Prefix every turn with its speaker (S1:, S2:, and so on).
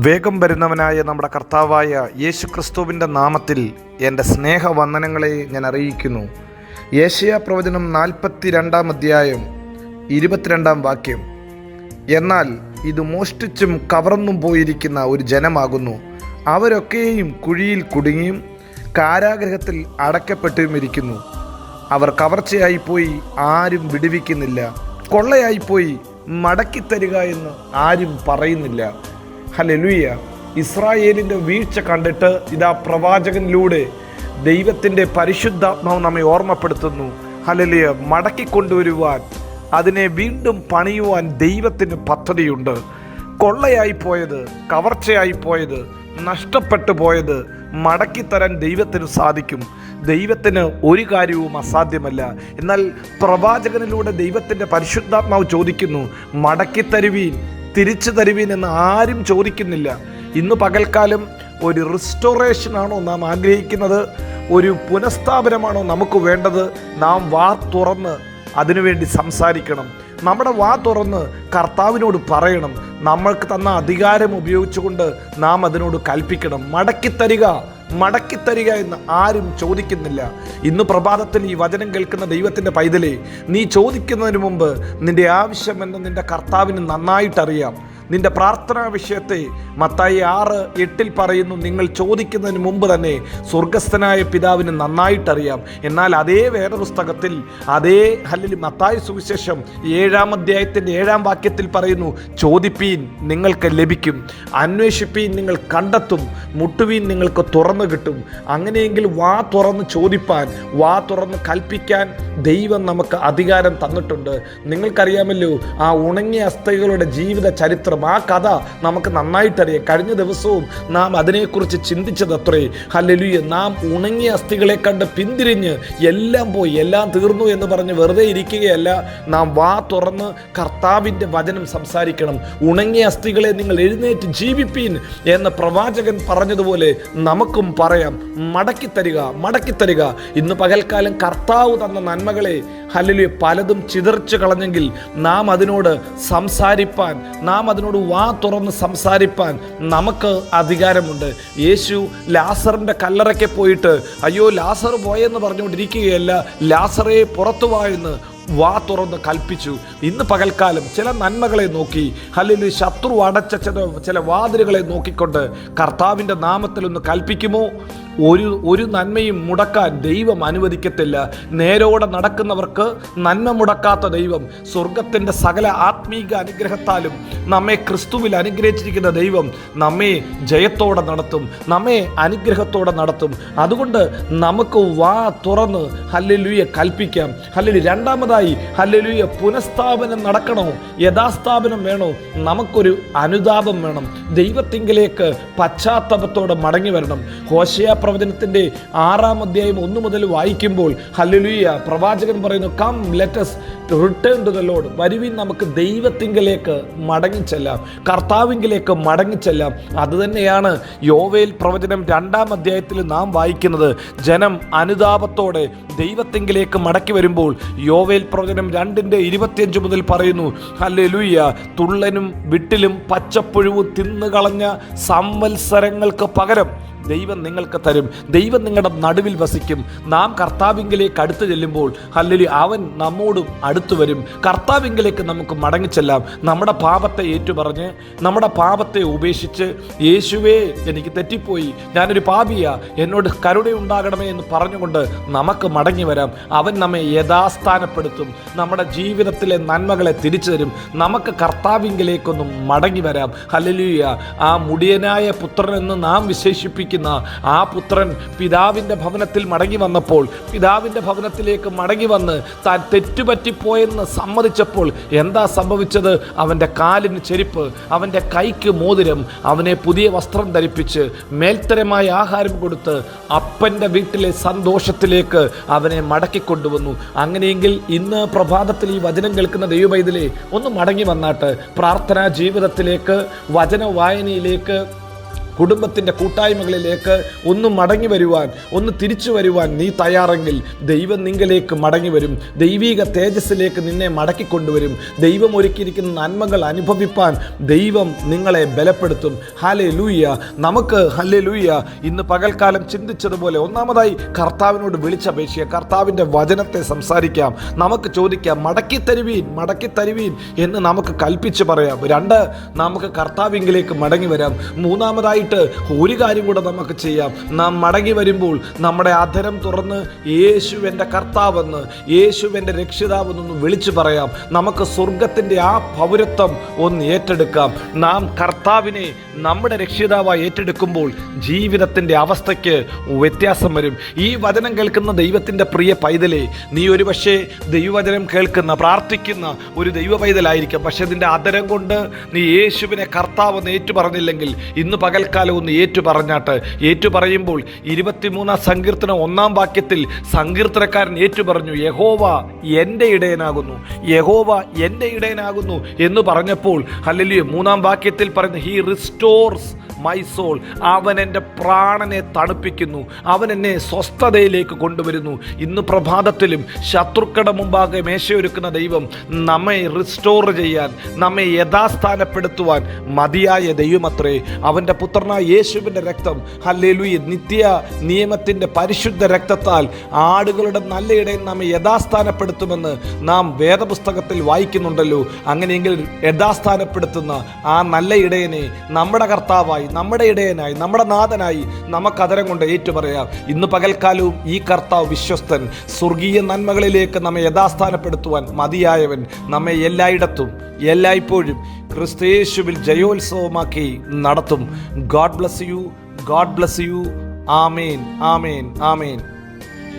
S1: വേഗം വരുന്നവനായ നമ്മുടെ കർത്താവായ യേശു ക്രിസ്തുവിൻ്റെ നാമത്തിൽ എൻ്റെ സ്നേഹവന്ദനങ്ങളെ ഞാൻ അറിയിക്കുന്നു. യെശയ്യാ പ്രവചനം 42 അധ്യായം 22 വാക്യം. എന്നാൽ ഇത് മോഷ്ടിച്ചും കവർന്നും പോയിരിക്കുന്ന ഒരു ജനമാകുന്നു. അവരൊക്കെയും കുഴിയിൽ കുടുങ്ങിയും കാരാഗൃഹത്തിൽ അടയ്ക്കപ്പെട്ടുമിരിക്കുന്നു. അവർ കവർച്ചയായിപ്പോയി ആരും വിടുവിക്കുന്നില്ല, കൊള്ളയായിപ്പോയി മടക്കിത്തരിക എന്ന് ആരും പറയുന്നില്ല. ഹല്ലേലൂയ. ഇസ്രായേലിൻ്റെ വീഴ്ച കണ്ടിട്ട് ഇതാ പ്രവാചകനിലൂടെ ദൈവത്തിൻ്റെ പരിശുദ്ധാത്മാവ് നമ്മെ ഓർമ്മപ്പെടുത്തുന്നു. ഹല്ലേലൂയ. മടക്കിക്കൊണ്ടുവരുവാൻ, അതിനെ വീണ്ടും പണിയുവാൻ ദൈവത്തിന് പദ്ധതിയുണ്ട്. കൊള്ളയായിപ്പോയത്, കവർച്ചയായിപ്പോയത്, നഷ്ടപ്പെട്ടു പോയത് മടക്കിത്തരാൻ ദൈവത്തിന് സാധിക്കും. ദൈവത്തിന് ഒരു കാര്യവും അസാധ്യമല്ല. എന്നാൽ പ്രവാചകനിലൂടെ ദൈവത്തിൻ്റെ പരിശുദ്ധാത്മാവ് ചോദിക്കുന്നു, മടക്കിത്തരുവീൻ, തിരിച്ചു തരുവീൻ എന്ന് ആരും ചോദിക്കുന്നില്ല. ഇന്ന് പകൽക്കാലം ഒരു റിസ്റ്റോറേഷനാണോ നാം ആഗ്രഹിക്കുന്നത്? ഒരു പുനഃസ്ഥാപനമാണോ നമുക്ക് വേണ്ടത്? നാം വാ തുറന്ന് അതിനുവേണ്ടി സംസാരിക്കണം. നമ്മുടെ വാ തുറന്ന് കർത്താവിനോട് പറയണം. നമ്മൾക്ക് തന്ന അധികാരം ഉപയോഗിച്ചുകൊണ്ട് നാം അതിനോട് കൽപ്പിക്കണം. മടക്കിത്തരിക എന്ന് ആരും ചോദിക്കുന്നില്ല. ഇന്ന് പ്രഭാതത്തിൽ ഈ വചനം കേൾക്കുന്ന ദൈവത്തിൻ്റെ പൈതലേ, നീ ചോദിക്കുന്നതിന് മുമ്പ് നിന്റെ ആവശ്യമെന്ന് നിന്റെ കർത്താവിന് നന്നായിട്ടറിയാം. നിന്റെ പ്രാർത്ഥനാ വിഷയത്തെ മത്തായി 6:8 പറയുന്നു, നിങ്ങൾ ചോദിക്കുന്നതിന് മുമ്പ് തന്നെ സ്വർഗസ്ഥനായ പിതാവിന് നന്നായിട്ടറിയാം. എന്നാൽ അതേ വേദപുസ്തകത്തിൽ, അതേ മത്തായി സുവിശേഷം 7 അധ്യായത്തിൻ്റെ 7 വാക്യത്തിൽ പറയുന്നു, ചോദിപ്പീൻ നിങ്ങൾക്ക് ലഭിക്കും, അന്വേഷിപ്പീൻ നിങ്ങൾ കണ്ടെത്തും, മുട്ടുവീൻ നിങ്ങൾക്ക് തുറന്നു കിട്ടും. അങ്ങനെയെങ്കിൽ വാ തുറന്ന് ചോദിപ്പാൻ, വാ തുറന്ന് കൽപ്പിക്കാൻ ദൈവം നമുക്ക് അധികാരം തന്നിട്ടുണ്ട്. നിങ്ങൾക്കറിയാമല്ലോ ആ ഉണങ്ങിയ അസ്ഥികളുടെ ജീവിത ചരിത്രം, ആ കഥ നമുക്ക് നന്നായിട്ടറിയാം. കഴിഞ്ഞ ദിവസവും നാം അതിനെക്കുറിച്ച് ചിന്തിച്ചതത്രേ. ഹല്ലേലൂയ. നാം ഉണങ്ങിയ അസ്ഥികളെ കണ്ട് പിന്തിരിഞ്ഞ് എല്ലാം പോയി, എല്ലാം തീർന്നു എന്ന് പറഞ്ഞ് വെറുതെ ഇരിക്കുകയല്ല. നാം വാ തുറന്ന് കർത്താവിൻ്റെ വചനം സംസാരിക്കണം. ഉണങ്ങിയ അസ്ഥികളെ നിങ്ങൾ എഴുന്നേറ്റ് ജീവിപ്പീൻ എന്ന് പ്രവാചകൻ പറഞ്ഞതുപോലെ നമുക്കും പറയാം, മടക്കിത്തരിക. ഇന്ന് പകൽക്കാലം കർത്താവ് തന്ന നന്മകളെ ഹല്ലേലൂയ പലതും ചിതറിച്ചു കളഞ്ഞെങ്കിൽ നാം അതിനോട് സംസാരിപ്പാൻ, നാം അതിനോട് വാ തുറന്ന് സംസാരിപ്പാൻ നമുക്ക് അധികാരമുണ്ട്. യേശു ലാസറിൻ്റെ കല്ലറയ്ക്ക് പോയിട്ട് അയ്യോ ലാസർ പോയെന്ന് പറഞ്ഞുകൊണ്ടിരിക്കുകയല്ല, ലാസറേ പുറത്തു വാ എന്ന് വാ തുറന്ന് കൽപ്പിച്ചു. ഇന്ന് പകൽക്കാലം ചില നന്മകളെ നോക്കി, അല്ലെങ്കിൽ ശത്രു അടച്ച ചില വാതിലുകളെ നോക്കിക്കൊണ്ട് കർത്താവിൻ്റെ നാമത്തിൽ ഒന്ന് കൽപ്പിക്കുമോ? ഒരു നന്മയും മുടക്കാൻ ദൈവം അനുവദിക്കത്തില്ല. നേരോടെ നടക്കുന്നവർക്ക് നന്മ മുടക്കാത്ത ദൈവം, സ്വർഗത്തിൻ്റെ സകല ആത്മീക അനുഗ്രഹത്താലും നമ്മെ ക്രിസ്തുവിൽ അനുഗ്രഹിച്ചിരിക്കുന്ന ദൈവം നമ്മെ ജയത്തോടെ നടത്തും, നമ്മെ അനുഗ്രഹത്തോടെ നടത്തും. അതുകൊണ്ട് നമുക്ക് വാ തുറന്ന് ഹല്ലേലൂയ കൽപ്പിക്കാം. ഹല്ലേലൂയ. രണ്ടാമതായി ഹല്ലേലൂയ പുനഃസ്ഥാപനം നടക്കണോ? യഥാസ്ഥാപനം വേണോ? നമുക്കൊരു അനുതാപം വേണം. ദൈവത്തിങ്കിലേക്ക് പശ്ചാത്താപത്തോടെ മടങ്ങി വരണം. ഹോശേയ പ്രവചനത്തിൻ്റെ 6 അധ്യായം 1 മുതൽ വായിക്കുമ്പോൾ ഹല്ലേലൂയ പ്രവാചകൻ പറയുന്നു, come let us return to the Lord. വരുവിൻ, നമുക്ക് ദൈവത്തിങ്കിലേക്ക് മടങ്ങിച്ചെല്ലാം, കർത്താവിങ്കിലേക്ക് മടങ്ങിച്ചെല്ലാം. അതുതന്നെയാണ് യോവേൽ പ്രവചനം 2 അധ്യായത്തിൽ നാം വായിക്കുന്നത്. ജനം അനുതാപത്തോടെ ദൈവത്തിങ്കിലേക്ക് മടക്കി വരുമ്പോൾ യോവേൽ പ്രവചനം 2:25 മുതൽ പറയുന്നു, ഹല്ലേലൂയ, തുള്ളനും വിട്ടിലും പച്ചപ്പുഴുവും തിന്നുകളഞ്ഞ സംവത്സരങ്ങൾക്ക് പകരം ദൈവം നിങ്ങൾക്ക് തരും. ദൈവം നിങ്ങളുടെ നടുവിൽ വസിക്കും. നാം കർത്താവിങ്കിലേക്ക് അടുത്ത് ചെല്ലുമ്പോൾ ഹല്ലേലൂയ അവൻ നമ്മോടും അടുത്തു വരും. കർത്താവിങ്കിലേക്ക് നമുക്ക് മടങ്ങിച്ചെല്ലാം. നമ്മുടെ പാപത്തെ ഏറ്റുപറഞ്ഞ്, നമ്മുടെ പാപത്തെ ഉപേക്ഷിച്ച്, യേശുവേ എനിക്ക് തെറ്റിപ്പോയി, ഞാനൊരു പാപിയാ, എന്നോട് കരുണയുണ്ടാകണമേ എന്ന് പറഞ്ഞുകൊണ്ട് നമുക്ക് മടങ്ങി വരാം. അവൻ നമ്മെ യഥാസ്ഥാനപ്പെടുത്തും, നമ്മുടെ ജീവിതത്തിലെ നന്മകളെ തിരിച്ചു തരും. നമുക്ക് കർത്താവിങ്കിലേക്കൊന്നും മടങ്ങി വരാം. ഹല്ലേലൂയ. ആ മുടിയനായ പുത്രൻ എന്ന് നാം വിശേഷിപ്പിക്കുന്ന ആ പുത്രൻ പിതാവിൻ്റെ ഭവനത്തിൽ മടങ്ങി വന്നപ്പോൾ, പിതാവിൻ്റെ ഭവനത്തിലേക്ക് മടങ്ങി വന്ന് താൻ തെറ്റുപറ്റിപ്പോയെന്ന് സമ്മതിച്ചപ്പോൾ എന്താ സംഭവിച്ചത്? അവൻ്റെ കാലിന് ചെരുപ്പ്, അവൻ്റെ കൈക്ക് മോതിരം, അവനെ പുതിയ വസ്ത്രം ധരിപ്പിച്ച് മേൽത്തരമായ ആഹാരം കൊടുത്ത് അപ്പൻ്റെ വീട്ടിലെ സന്തോഷത്തിലേക്ക് അവനെ മടക്കിക്കൊണ്ടുവന്നു. അങ്ങനെയെങ്കിൽ ഇന്ന് പ്രഭാതത്തിൽ ഈ വചനം കേൾക്കുന്ന ദൈവപൈതലേ, ഒന്ന് മടങ്ങി വന്നാട്ട് പ്രാർത്ഥനാ ജീവിതത്തിലേക്ക്, വചന വായനയിലേക്ക്, കുടുംബത്തിൻ്റെ കൂട്ടായ്മകളിലേക്ക് ഒന്ന് മടങ്ങി വരുവാൻ, ഒന്ന് തിരിച്ചു വരുവാൻ നീ തയ്യാറെങ്കിൽ ദൈവം നിങ്ങളിലേക്ക് മടങ്ങി വരും. ദൈവിക തേജസ്സിലേക്ക് നിന്നെ മടക്കിക്കൊണ്ടുവരും. ദൈവം ഒരുക്കിയിരിക്കുന്ന നന്മകൾ അനുഭവിപ്പാൻ ദൈവം നിങ്ങളെ ബലപ്പെടുത്തും. ഹല്ലേലൂയ. നമുക്ക് ഹല്ലേലൂയ ഇന്ന് പകൽക്കാലം ചിന്തിച്ചതുപോലെ ഒന്നാമതായി കർത്താവിനോട് വിളിച്ചപേക്ഷിക്കുക, കർത്താവിൻ്റെ വചനത്തെ സംസാരിക്കാം. നമുക്ക് ചോദിക്കാം, മടക്കി തരുവീൻ എന്ന് നമുക്ക് കൽപ്പിച്ച് പറയാം. 2, നമുക്ക് കർത്താവിങ്കിലേക്ക് മടങ്ങി വരാം. മൂന്നാമതായിട്ട് ഒരു കാര്യം കൂടെ നമുക്ക് ചെയ്യാം. നാം മടങ്ങി വരുമ്പോൾ നമ്മുടെ അധരം തുറന്ന് യേശു എൻ്റെ കർത്താവെന്ന്, യേശു എൻ്റെ രക്ഷിതാവെന്നൊന്ന് വിളിച്ചു പറയാം. നമുക്ക് സ്വർഗത്തിൻ്റെ ആ പൗരത്വം ഒന്ന് ഏറ്റെടുക്കാം. നാം കർത്താവിനെ നമ്മുടെ രക്ഷിതാവായി ഏറ്റെടുക്കുമ്പോൾ ജീവിതത്തിൻ്റെ അവസ്ഥയ്ക്ക് വ്യത്യാസം വരും. ഈ വചനം കേൾക്കുന്ന ദൈവത്തിൻ്റെ പ്രിയ പൈതലേ, നീ ഒരുപക്ഷെ ദൈവവചനം കേൾക്കുന്ന, പ്രാർത്ഥിക്കുന്ന ഒരു ദൈവ പൈതലായിരിക്കാം. പക്ഷെ നിന്റെ അധരം കൊണ്ട് നീ യേശുവിനെ കർത്താവെന്ന് ഏറ്റുപറഞ്ഞില്ലെങ്കിൽ ഇന്ന് പകൽക്കാലം ഒന്ന് ഏറ്റുപറഞ്ഞാട്ട്. ഏറ്റുപറയുമ്പോൾ 23 സങ്കീർത്തനം 1 വാക്യത്തിൽ സങ്കീർത്തനക്കാരൻ ഏറ്റുപറഞ്ഞു, യഹോവ എൻ്റെ ഇടയനാകുന്നു, യഹോവ എൻ്റെ ഇടയനാകുന്നു എന്ന് പറഞ്ഞപ്പോൾ ഹല്ലേലൂയ 3 വാക്യത്തിൽ പറഞ്ഞു, ഹി റിസ്റ്റോർസ് മൈ സോൾ, അവൻ എൻ്റെ പ്രാണനെ തണുപ്പിക്കുന്നു, അവൻ എന്നെ സ്വസ്ഥതയിലേക്ക് കൊണ്ടുവരുന്നു. ഇന്ന് പ്രഭാതത്തിലും ശത്രുക്കളുടെ മുമ്പാകെ മേശയൊരുക്കുന്ന ദൈവം നമ്മെ റിസ്റ്റോർ ചെയ്യാൻ, നമ്മെ യഥാസ്ഥാനപ്പെടുത്തുവാൻ മതിയായ ദൈവമത്രേ. അവൻ്റെ പുത്രനായ യേശുവിൻ്റെ രക്തം ഹല്ലേലൂയ നിത്യ നിയമത്തിൻ്റെ പരിശുദ്ധ രക്തത്താൽ ആടുകളുടെ നല്ല ഇടയിൽ നമ്മെ യഥാസ്ഥാനപ്പെടുത്തുമെന്ന് നാം വേദപുസ്തകത്തിൽ വായിക്കുന്നുണ്ടല്ലോ. അങ്ങനെയെങ്കിൽ യഥാസ്ഥാനപ്പെടുത്തുന്ന ആ നല്ല ഇടയനെ നമ്മുടെ കർത്താവായി, നമ്മുടെ ഇടയനായി, നമ്മുടെ നാഥനായി നമുക്ക് അതരം കൊണ്ട് ഏറ്റുപറയാം. ഇന്ന് പകൽക്കാലവും ഈ കർത്താവ് വിശ്വസ്തൻ. സ്വർഗീയ നന്മകളിലേക്ക് നമ്മെ യഥാസ്ഥാനപ്പെടുത്തുവാൻ മതിയായവൻ നമ്മെ എല്ലായിടത്തും എല്ലായ്പ്പോഴും ക്രിസ്തുയേശുവിൽ ജയോത്സവമാക്കി നടത്തും. God bless you. Amen, amen, amen.